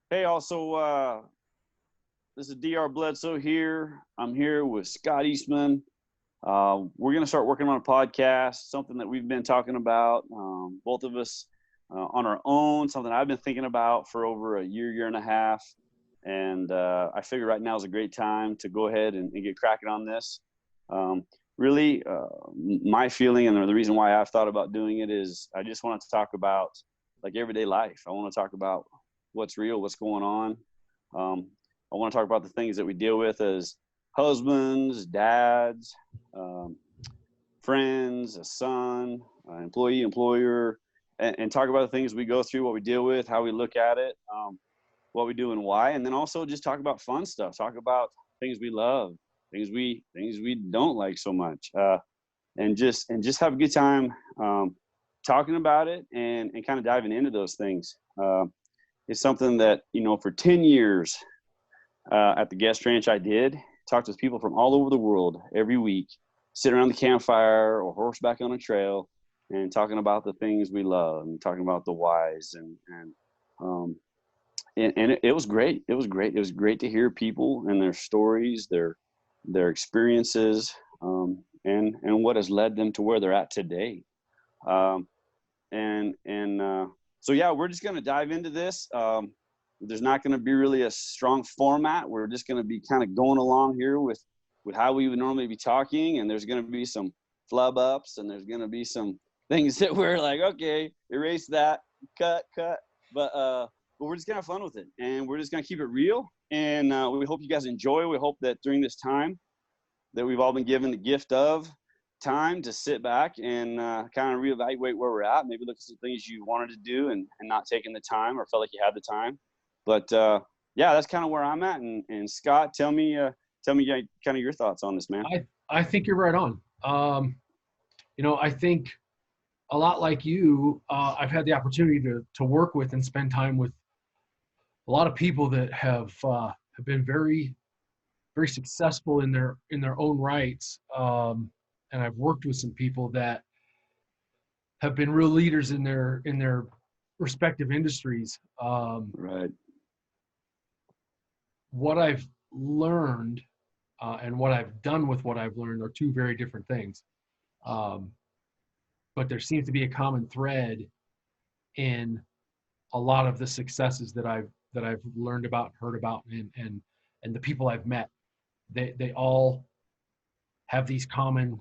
Hey, also, this is Dr. Bledsoe here. I'm here with Scott Eastman. We're going to start working on a podcast, something that we've been talking about, both of us on our own, something I've been thinking about for over a year and a half. And I figure right now is a great time to go ahead and get cracking on this. Um, really, my feeling and the reason why I've thought about doing it is I just want to talk about like everyday life. I want to talk about what's real, what's going on. I want to talk about the things that we deal with as husbands, dads, um, friends, a son, employee, employer, and talk about the things we go through, what we deal with, how we look at it, what we do and why, and then also just talk about fun stuff. Talk about things we love, things we don't like so much, and just have a good time talking about it and kind of diving into those things. It's something that for 10 years at the guest ranch I did. Talked with people from all over the world every week, sit around the campfire or horseback on a trail, and talking about the things we love and talking about the whys um, and it was great. It was great. It was great to hear people and their stories, their experiences, and what has led them to where they're at today. Um, and so yeah, we're just going to dive into this. There's not going to be really a strong format. We're just going to be kind of going along here with how we would normally be talking, and there's going to be some flub ups, and there's going to be some things that we're like, okay, erase that, cut, but we're just gonna have fun with it, and we're just gonna keep it real. And we hope you guys enjoy. We hope that during this time that we've all been given the gift of time to sit back and kind of reevaluate where we're at. Maybe look at some things you wanted to do and not taking the time or felt like you had the time. But yeah, that's kind of where I'm at. And Scott, tell me kind of your thoughts on this, man. I think you're right on. I think a lot like you, I've had the opportunity to work with and spend time with a lot of people that have been very successful in their own rights. And I've worked with some people that have been real leaders in their respective industries. Right. What I've learned and what I've done with what I've learned are two very different things. Um, but there seems to be a common thread in a lot of the successes that I've learned about, heard about, and the people I've met. They all have these common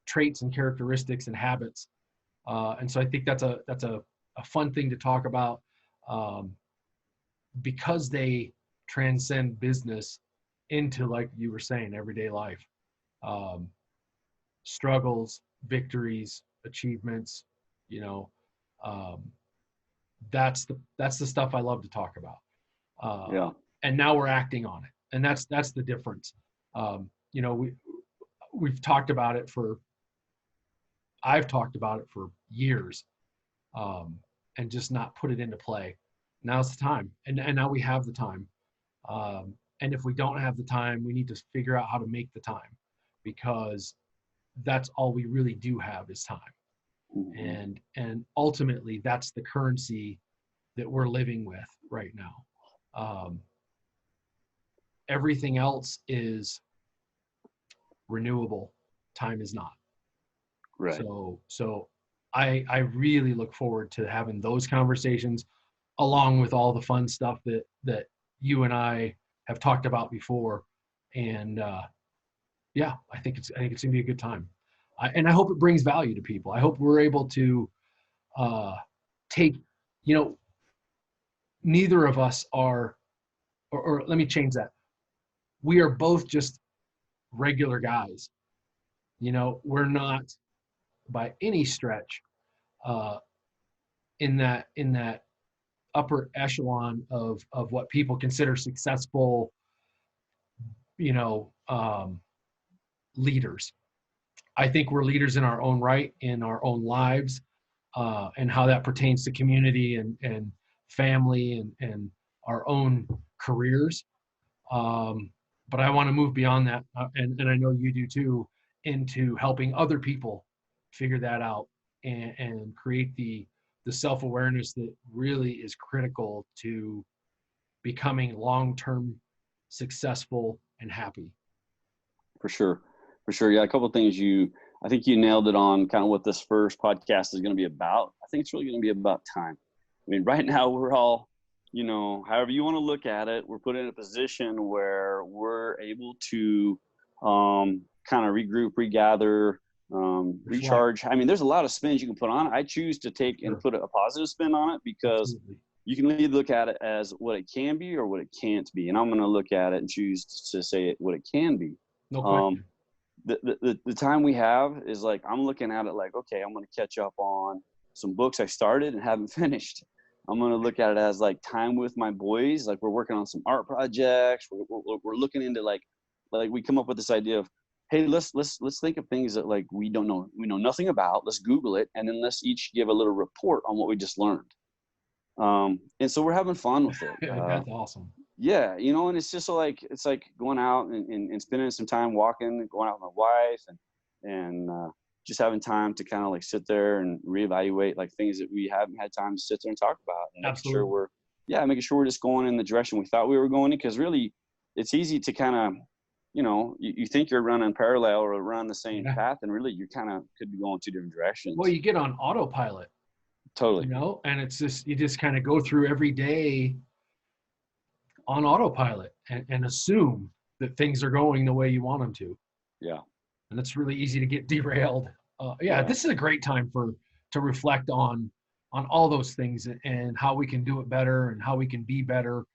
traits and characteristics and habits, and so I think that's a fun thing to talk about, um, because they transcend business into, like you were saying, everyday life. Um, Struggles, victories, achievements, you know, um, that's the stuff I love to talk about. Yeah. And now we're acting on it, and that's the difference. We've talked about it for I've talked about it for years, um, and just not put it into play. Now's the time, and now we have the time. And if we don't have the time, we need to figure out how to make the time, because that's all we really do have is time. Mm-hmm. And ultimately, that's the currency that we're living with right now. Um, Everything else is renewable. Time is not. Right. So I really look forward to having those conversations, along with all the fun stuff that you and I have talked about before. And yeah, I think it's gonna be a good time. And I hope it brings value to people. I hope we're able to uh, take, you know, neither of us are, or let me change that. We are both just regular guys. We're not by any stretch uh, in that upper echelon of what people consider successful, you know, um, leaders. I think we're leaders in our own right, in our own lives, and how that pertains to community and family and our own careers. Um, but I want to move beyond that, and I know you do too, into helping other people figure that out and create the self-awareness that really is critical to becoming long-term successful and happy. For sure. Yeah, a couple of things I think you nailed it on kind of what this first podcast is going to be about. I think it's really going to be about time. I mean, right now we're all, however you want to look at it, we're put in a position where we're able to kind of regroup, regather, recharge. I mean, there's a lot of spins you can put on it. I choose to take and put a positive spin on it because you can either look at it as what it can be or what it can't be. And I'm going to look at it and choose to say what it can be. No question. The time we have is like, I'm looking at it like, okay, I'm going to catch up on some books I started and haven't finished. I'm going to look at it as like time with my boys. Like we're working on some art projects. We're looking into like we come up with this idea of, hey, let's think of things that like we know nothing about. Let's Google it. And then let's each give a little report on what we just learned. And so we're having fun with it. That's awesome. Yeah, and it's just like going out and spending some time walking, going out with my wife, and just having time to kind of like sit there and reevaluate like things that we haven't had time to sit there and talk about, and making sure we're just going in the direction we thought we were going in. Because really, it's easy to kind of, you think you're running parallel or running the same path, and really you kind of could be going two different directions. Well, you get on autopilot. Totally. And it's just, you just kind of go through every day on autopilot and assume that things are going the way you want them to. Yeah. And it's really easy to get derailed. This is a great time to reflect on all those things and how we can do it better and how we can be better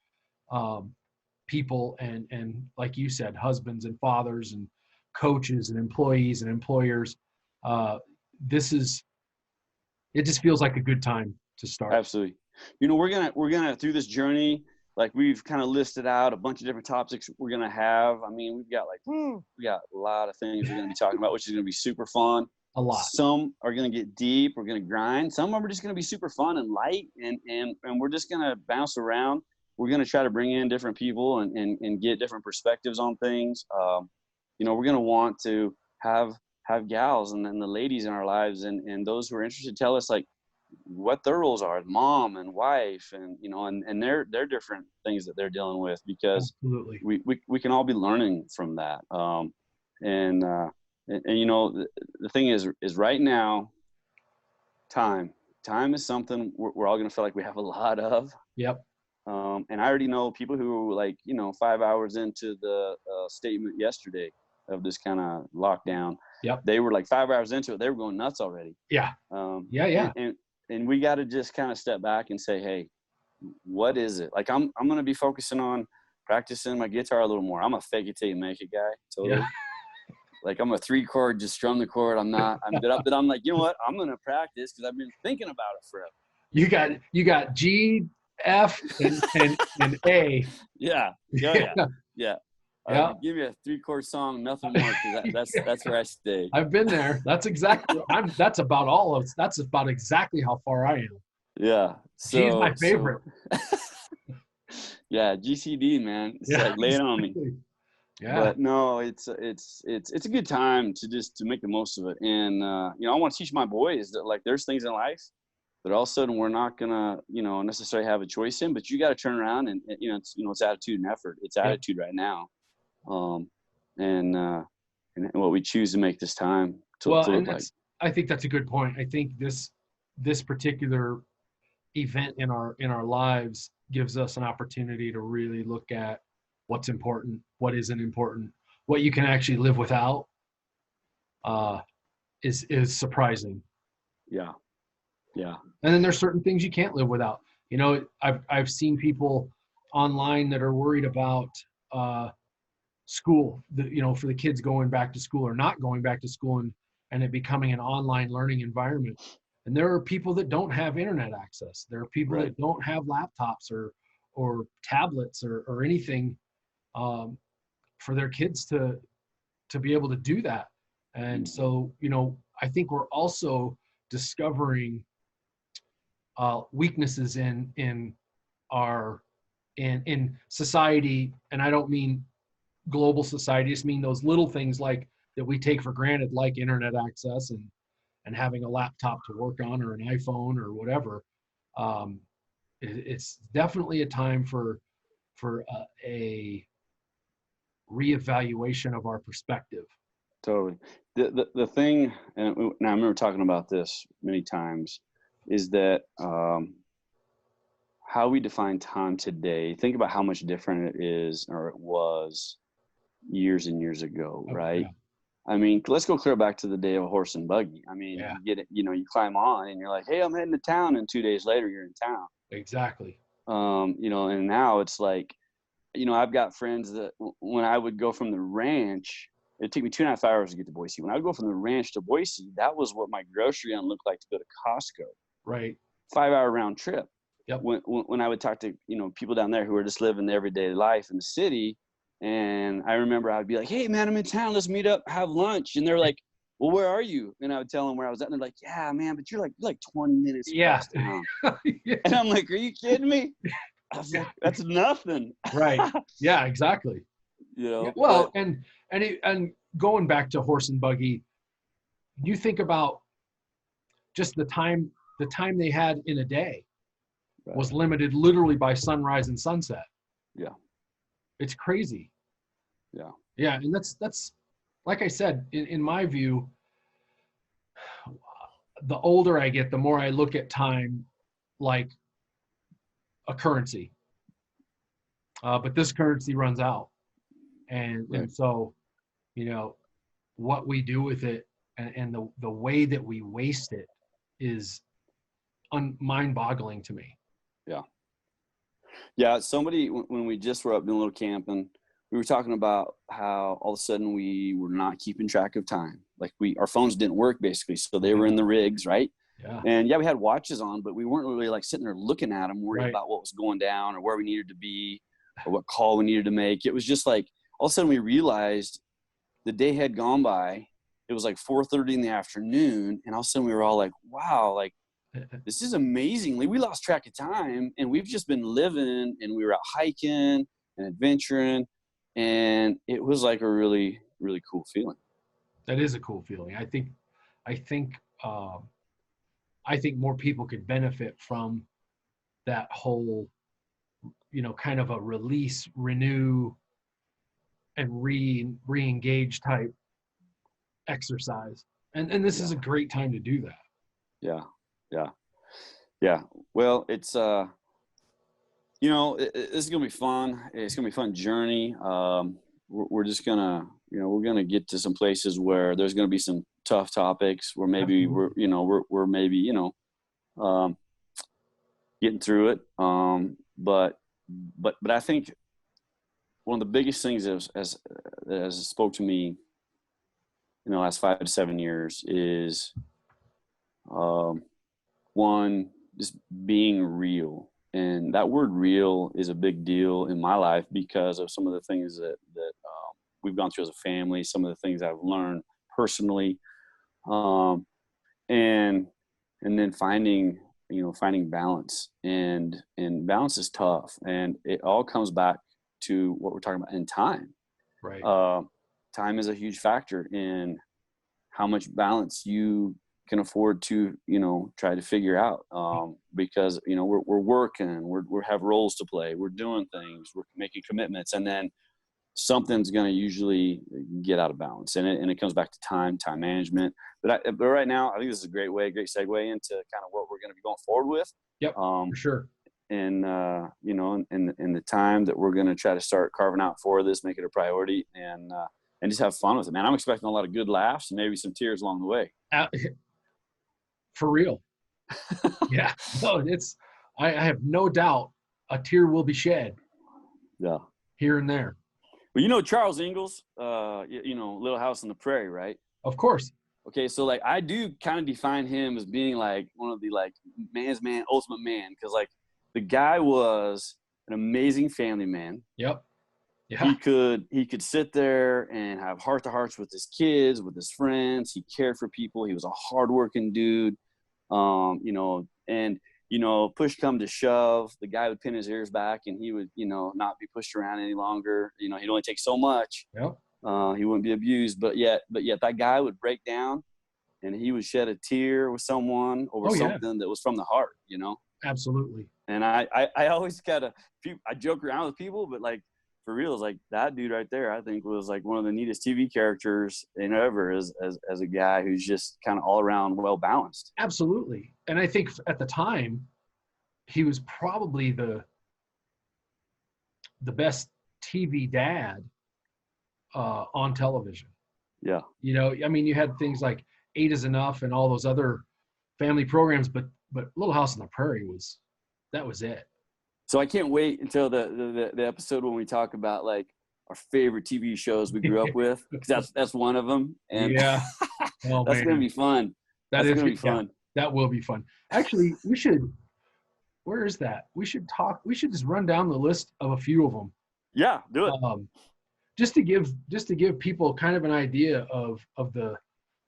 people and like you said, husbands and fathers and coaches and employees and employers. It just feels like a good time to start. Absolutely. We're gonna through this journey, like we've kind of listed out a bunch of different topics we're gonna have. I mean, we got a lot of things we're gonna be talking about, which is gonna be super fun. A lot. Some are gonna get deep. We're gonna grind. Some of them are just gonna be super fun and light, and we're just gonna bounce around. We're gonna try to bring in different people and get different perspectives on things. We're gonna want to have gals and the ladies in our lives and those who are interested tell us like what their roles are, mom and wife, and and their different things that they're dealing with, because Absolutely. we can all be learning from that. The thing is right now, time is something we're all going to feel like we have a lot of. Yep. And I already know people who 5 hours into the statement yesterday of this kind of lockdown. Yep. They were like 5 hours into it. They were going nuts already. Yeah. And we got to just kind of step back and say, hey, what is it? Like, I'm going to be focusing on practicing my guitar a little more. I'm a fake it till you make it guy. Totally. Yeah. Like I'm a 3-chord, just strum the chord. I'm like, you know what? I'm going to practice because I've been thinking about it forever. You got G, F, and A. Yeah. Give me a 3-chord song, nothing more. That's where I stay. I've been there. That's exactly. That's about exactly how far I am. Yeah. G's my favorite. Yeah, GCD, man. It's like lay it on me. Yeah. But no, it's a good time to make the most of it. And I want to teach my boys that like there's things in life that all of a sudden we're not gonna necessarily have a choice in, but you got to turn around and it's attitude and effort. It's attitude right now. And what we choose to make this time to look like. I think that's a good point. I think this particular event in our lives gives us an opportunity to really look at what's important, what isn't important, what you can actually live without, is surprising. Yeah. And then there's certain things you can't live without. I've seen people online that are worried about school, for the kids going back to school or not going back to school and it becoming an online learning environment. And there are people that don't have internet access. There are people that don't have laptops or tablets or anything for their kids to be able to do that. And so, I think we're also discovering weaknesses in society, and I don't mean global society. I just mean those little things like that we take for granted, like internet access and having a laptop to work on or an iPhone or whatever. It's definitely a time for for a reevaluation of our perspective. Totally. The thing, and now I remember talking about this many times, is that how we define time today. Think about how much different it is, or it was, years and years ago, right? Yeah. I mean, let's go clear back to the day of a horse and buggy. I mean, Yeah. you get it, you climb on and you're like, hey, I'm heading to town, and 2 days later you're in town. Exactly. And now it's like, I've got friends that when I would go from the ranch, it'd take me 2.5 hours to get to Boise. When I would go from the ranch to Boise, that was what my grocery run looked like to go to Costco. Right. 5-hour round trip. Yep. When I would talk to, people down there who are just living the everyday life in the city. And I remember I'd be like, hey man, I'm in town. Let's meet up, have lunch. And they're like, well, where are you? And I would tell them where I was at. And they're like, yeah, man, but you're like 20 minutes across town. Yeah. And I'm like, are you kidding me? I was like, that's nothing. Right. Yeah, exactly. Yeah, well, and going back to horse and buggy, you think about just the time they had in a day was limited literally by sunrise and sunset. Yeah. It's crazy. Yeah. Yeah. And that's like I said, in my view, the older I get, the more I look at time like a currency. But this currency runs out. And so, what we do with it and the way that we waste it is mind-boggling to me. Yeah. Yeah. Somebody, when we just were up doing a little camping, we were talking about how all of a sudden we were not keeping track of time. Like our phones didn't work basically. So they were in the rigs, right? Yeah. And we had watches on, but we weren't really like sitting there looking at them, worried Right. about what was going down or where we needed to be or what call we needed to make. It was just like, all of a sudden we realized the day had gone by. It was like 4:30 in the afternoon. And all of a sudden we were all like, wow, like this is amazingly, we lost track of time, and we've just been living, and we were out hiking and adventuring. And it was like a really, really cool feeling. That is a cool feeling. I think more people could benefit from that whole, kind of a release, renew, and re-engage type exercise. And this is a great time to do that. Yeah. Well, it's, this is going to be fun. It's going to be a fun journey. We're just going to, we're going to get to some places where there's going to be some tough topics where maybe we're maybe, getting through it. But I think one of the biggest things as spoke to me in the last 5 to 7 years is, one, just being real. And that word real is a big deal in my life because of some of the things that we've gone through as a family, some of the things I've learned personally. And then finding balance, and balance is tough, and it all comes back to what we're talking about in time. Right. Time is a huge factor in how much balance you can afford to, try to figure out, because, we're working, we have roles to play, we're doing things, we're making commitments, and then something's going to usually get out of balance. And it comes back to time management. But right now, I think this is a great segue into kind of what we're going to be going forward with. Yep, for sure. And, in the time that we're going to try to start carving out for this, make it a priority, and just have fun with it, man. I'm expecting a lot of good laughs and maybe some tears along the way. For real. Yeah. No, I have no doubt a tear will be shed. Yeah. Here and there. Well, Charles Ingalls, Little House on the Prairie, right? Of course. Okay, so like I do kind of define him as being like one of the like man's man, ultimate man, because like the guy was an amazing family man. Yep. Yeah. He could sit there and have heart to hearts with his kids, with his friends. He cared for people. He was a hardworking dude. Push come to shove, the guy would pin his ears back and he would, not be pushed around any longer. He'd only take so much. Yep. He wouldn't be abused, but yet that guy would break down and he would shed a tear with someone over something that was from the heart, Absolutely. And I always I joke around with people, but like for real, it's like that dude right there, I think was like one of the neatest TV characters in ever as a guy who's just kind of all around well balanced. Absolutely. And I think at the time, he was probably the best TV dad on television. Yeah. You know, I mean, you had things like Eight is Enough and all those other family programs, but Little House on the Prairie was it. So I can't wait until the episode when we talk about like our favorite TV shows we grew up with, because that's one of them, and Yeah. Oh that's man, gonna be fun. That's gonna be fun. Yeah, that will be fun. Actually, we should. Where is that? We should talk. We should just run down the list of a few of them. Yeah, do it. Just to give people kind of an idea of the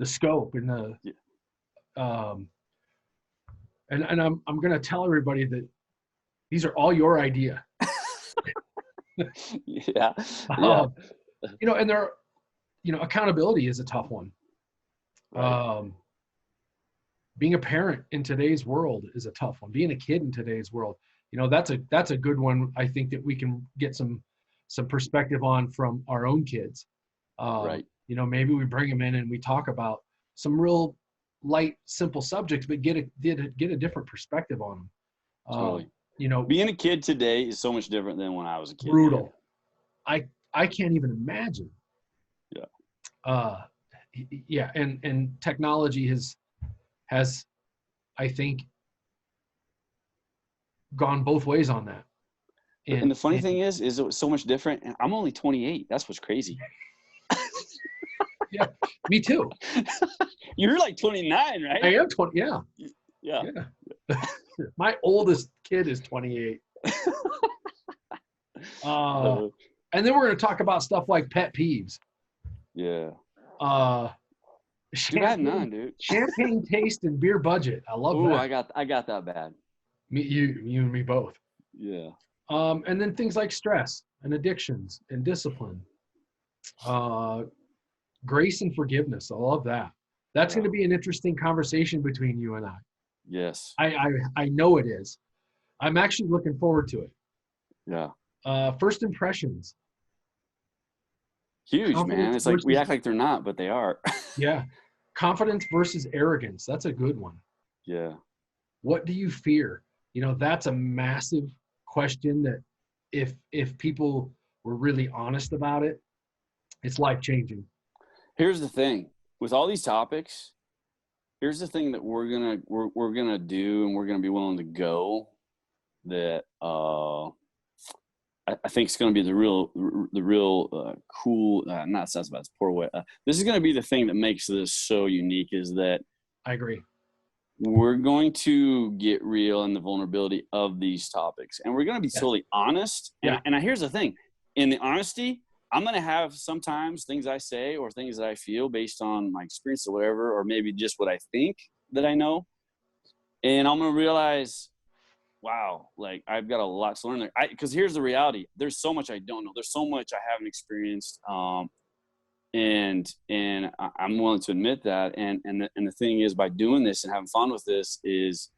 scope and the and I'm going to tell everybody that these are all your idea. Yeah. You know, and there, you know, accountability is a tough one. Right. Being a parent in today's world is a tough one. Being a kid in today's world, you know, that's a good one. I think that we can get some perspective on from our own kids. Right. You know, maybe we bring them in and we talk about some real light, simple subjects, but get a different perspective on them. Totally. You know, being a kid today is so much different than when I was a kid. Brutal. I can't even imagine. Yeah. Yeah, and technology has I think gone both ways on that. And the funny thing is it was so much different. And I'm only 28. That's what's crazy. Yeah, me too. You're like 29, right? I am 20. Yeah. Yeah. My oldest kid is 28. And then we're going to talk about stuff like pet peeves. Yeah. Champagne, champagne taste and beer budget. I love that. I got that bad. You and me both. Yeah. And then things like stress and addictions and discipline. Grace and forgiveness. I love that. That's going to be an interesting conversation between you and I. Yes. I know it is. I'm actually looking forward to it. Yeah. First impressions. Huge, man. It's like we act like they're not, but they are. Yeah. Confidence versus arrogance. That's a good one. Yeah. What do you fear? You know, that's a massive question that if people were really honest about it, it's life-changing. Here's the thing. With all these topics, here's the thing that we're gonna do, and we're gonna be willing to go, that I think it's gonna be the real cool. Not that's about it's poor way. This is gonna be the thing that makes this so unique. Is that I agree. We're going to get real in the vulnerability of these topics, and we're going to be totally honest. Yeah. And here's the thing: in the honesty, I'm going to have sometimes things I say or things that I feel based on my experience or whatever, or maybe just what I think that I know. And I'm going to realize, wow, like I've got a lot to learn there. Because here's the reality: there's so much I don't know. There's so much I haven't experienced. And I'm willing to admit that. And the thing is, by doing this and having fun with this, is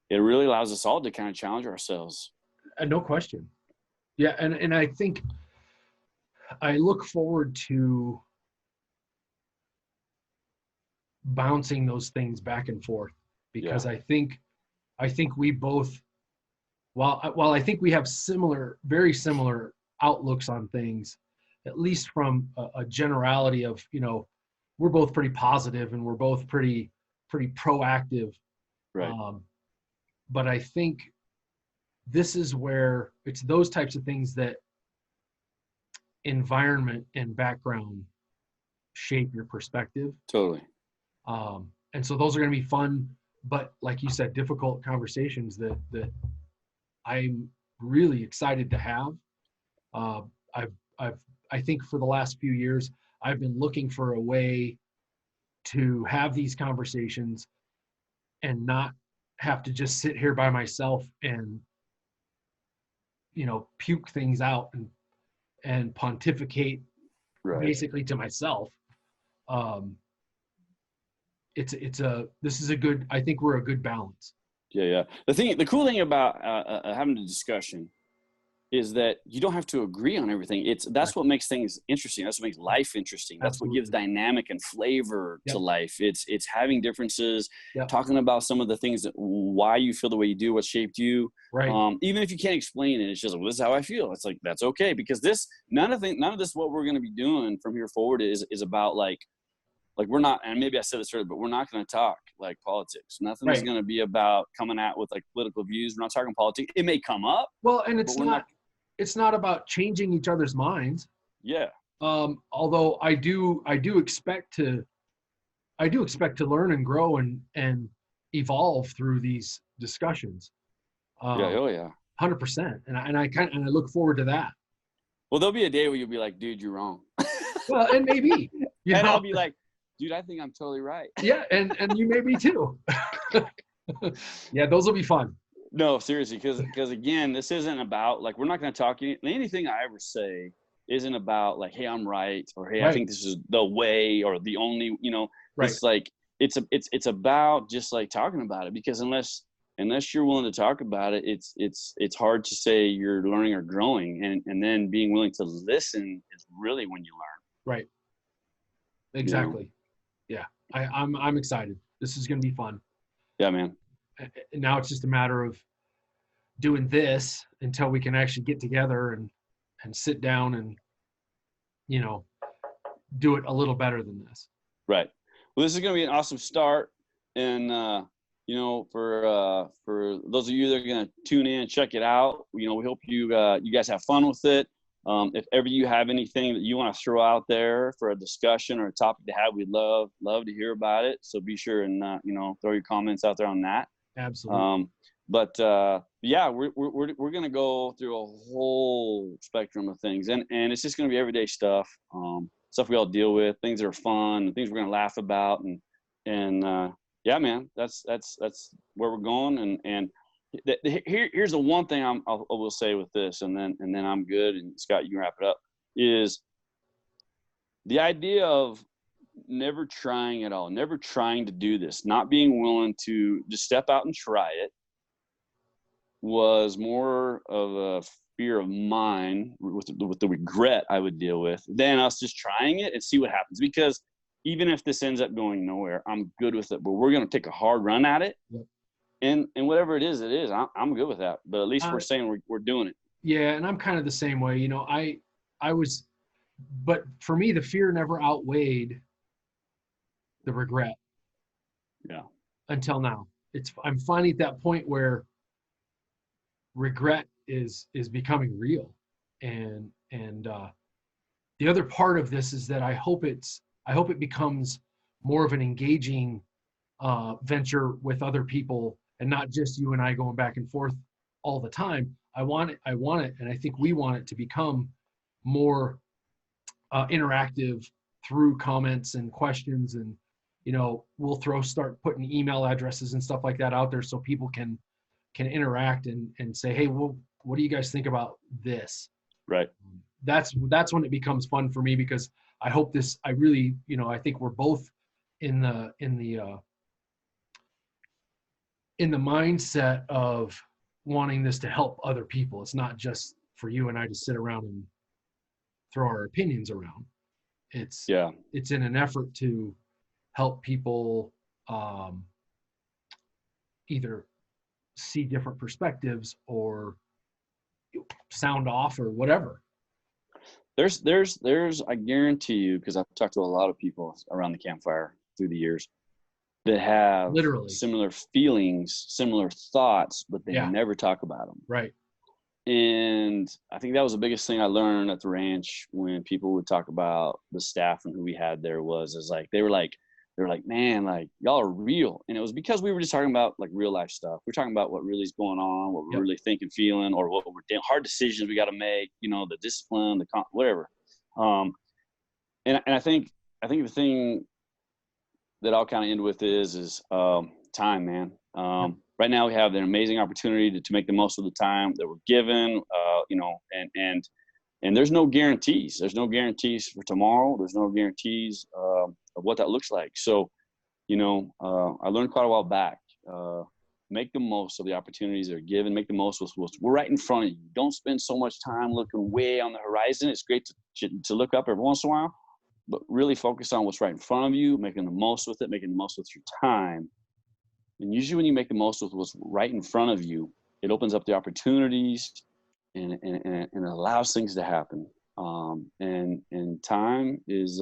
it really allows us all to kind of challenge ourselves. No question. Yeah, and I think I look forward to bouncing those things back and forth, because I think we both, while I think we have very similar outlooks on things, at least from a generality of, you know, we're both pretty positive and we're both pretty proactive. Right. But I think this is where it's those types of things that environment and background shape your perspective. Totally. And so those are going to be fun, but like you said, difficult conversations that I'm really excited to have. I think for the last few years, I've been looking for a way to have these conversations and not have to just sit here by myself and, you know, puke things out and pontificate basically to myself. I think we're a good balance. Yeah. The cool thing about having a discussion is that you don't have to agree on everything. That's what makes things interesting. That's what makes life interesting. That's what gives Absolutely. dynamic and flavor to Yep. life. It's having differences, Yep. talking about some of the things that why you feel the way you do, what shaped you. Right. Even if you can't explain it, it's just like, well, this is how I feel. It's like, that's okay, because none of this what we're going to be doing from here forward is about like we're not, and maybe I said this earlier, but we're not going to talk like politics. Nothing is Right. going to be about coming out with like political views. We're not talking politics. It may come up. Well, and but we're not. It's not about changing each other's minds. Yeah. Although I do expect to learn and grow and evolve through these discussions. Yeah. Oh yeah. 100%. And I look forward to that. Well, there'll be a day where you'll be like, dude, you're wrong. Well, and maybe, and I'll be like, dude, I think I'm totally right. Yeah. And you may be too. Yeah. Those will be fun. No, seriously. Cause again, this isn't about like, we're not going to talk anything I ever say isn't about like, hey, I'm right. Or, hey, Right. I think this is the way or the only, Right. It's like, it's about just like talking about it, because unless you're willing to talk about it, it's hard to say you're learning or growing, and then being willing to listen is really when you learn. Right. Exactly. Yeah. I'm excited. This is going to be fun. Yeah, man. Now it's just a matter of doing this until we can actually get together and sit down and, do it a little better than this. Right. Well, this is going to be an awesome start. And, for those of you that are going to tune in and check it out, we hope you guys have fun with it. If ever you have anything that you want to throw out there for a discussion or a topic to have, we'd love to hear about it. So be sure and, throw your comments out there on that. Absolutely. Yeah, we're going to go through a whole spectrum of things, and it's just going to be everyday stuff, stuff we all deal with, things that are fun, things we're going to laugh about. And yeah, man, that's where we're going. And here's the one thing I will say with this, and then I'm good. And Scott, you can wrap it up. Is the idea of never trying at all, never trying to do this, not being willing to just step out and try it, was more of a fear of mine with the regret I would deal with than us just trying it and see what happens. Because even if this ends up going nowhere, I'm good with it. But we're going to take a hard run at it. Yep. And whatever it is, I'm good with that. But at least we're saying we're doing it. Yeah, and I'm kind of the same way. I was, but for me, the fear never outweighed the regret. Yeah. Until now, I'm finally at that point where regret is becoming real, and the other part of this is that I hope it becomes more of an engaging venture with other people, and not just you and I going back and forth all the time. I want it, and I think we want it to become more interactive through comments and questions, and we'll start putting email addresses and stuff like that out there so people can interact and say, hey, well, what do you guys think about this? Right. That's when it becomes fun for me, because I hope this, I really, I think we're both in the mindset of wanting this to help other people. It's not just for you and I to sit around and throw our opinions around. It's in an effort to help people either see different perspectives or sound off or whatever. There's I guarantee you, because I've talked to a lot of people around the campfire through the years that have literally similar feelings, similar thoughts, but they never talk about them. Right. And I think that was the biggest thing I learned at the ranch when people would talk about the staff and who we had there is like, they were like, man, like, y'all are real. And it was because we were just talking about like real life stuff. We're talking about what really is going on, what we're really thinking, feeling, or what we're doing, hard decisions we got to make, the discipline, whatever. And I think the thing that I'll kind of end with is time, man. Right now we have an amazing opportunity to make the most of the time that we're given, and there's no guarantees. There's no guarantees for tomorrow. There's no guarantees of what that looks like. So, I learned quite a while back make the most of the opportunities that are given. Make the most of what's right in front of you. Don't spend so much time looking way on the horizon. It's great to look up every once in a while, but really focus on what's right in front of you, making the most with it, making the most with your time. And usually when you make the most with what's right in front of you, it opens up the opportunities and allows things to happen. And time is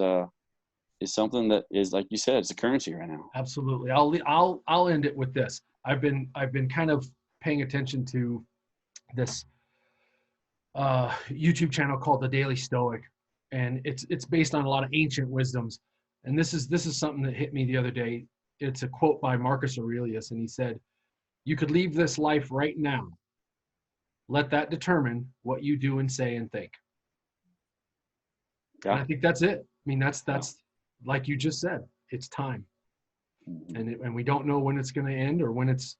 something that is, like you said, it's a currency right now. Absolutely. I'll end it with this. I've been kind of paying attention to this YouTube channel called The Daily Stoic, and it's based on a lot of ancient wisdoms. And this is something that hit me the other day. It's a quote by Marcus Aurelius, and he said, "You could leave this life right now. Let that determine what you do and say and think." Yeah. And I think that's it. I mean, that's like you just said, it's time. Mm-hmm. And we don't know when it's going to end or when it's,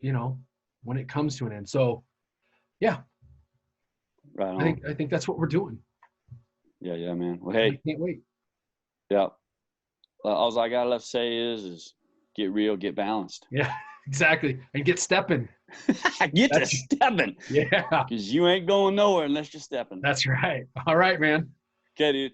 when it comes to an end. So yeah, right on. I think that's what we're doing. Yeah, man. Well, hey, I can't wait. Yeah. All I got left to say is get real, get balanced. Yeah, exactly. And get stepping. Get stepping. Yeah. Because you ain't going nowhere unless you're stepping. That's right. All right, man. Okay, dude.